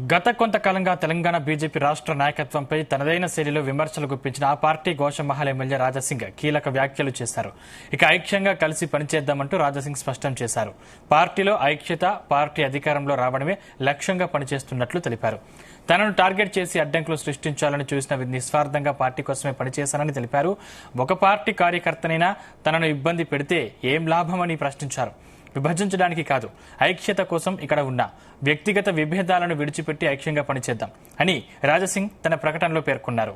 గత కొంతకాలంగా తెలంగాణ బీజేపీ రాష్ట్ర నాయకత్వంపై తనదైన శైలిలో విమర్శలు గుప్పించిన ఆ పార్టీ గోషమహల్ ఎమ్మెల్యే రాజాసింగ్ కీలక వ్యాఖ్యలు చేశారు. ఇక ఐక్యంగా కలిసి పనిచేద్దామంటూ రాజాసింగ్ స్పష్టం చేశారు. పార్టీలో ఐక్యత, పార్టీ అధికారంలో రావడమే లక్ష్యంగా పనిచేస్తున్నట్లు తెలిపారు. తనను టార్గెట్ చేసి అడ్డంకులు సృష్టించాలని చూసిన నిస్వార్థంగా పార్టీ కోసమే పనిచేశానని తెలిపారు. ఒక పార్టీ కార్యకర్తనైనా తనను ఇబ్బంది పెడితే ఏం లాభమని ప్రశ్నించారు. విభజించడానికి కాదు, ఐక్యత కోసం ఇక్కడ ఉన్న వ్యక్తిగత విభేదాలను విడిచిపెట్టి ఐక్యంగా పనిచేద్దాం అని రాజాసింగ్ తన ప్రకటనలో పేర్కొన్నారు.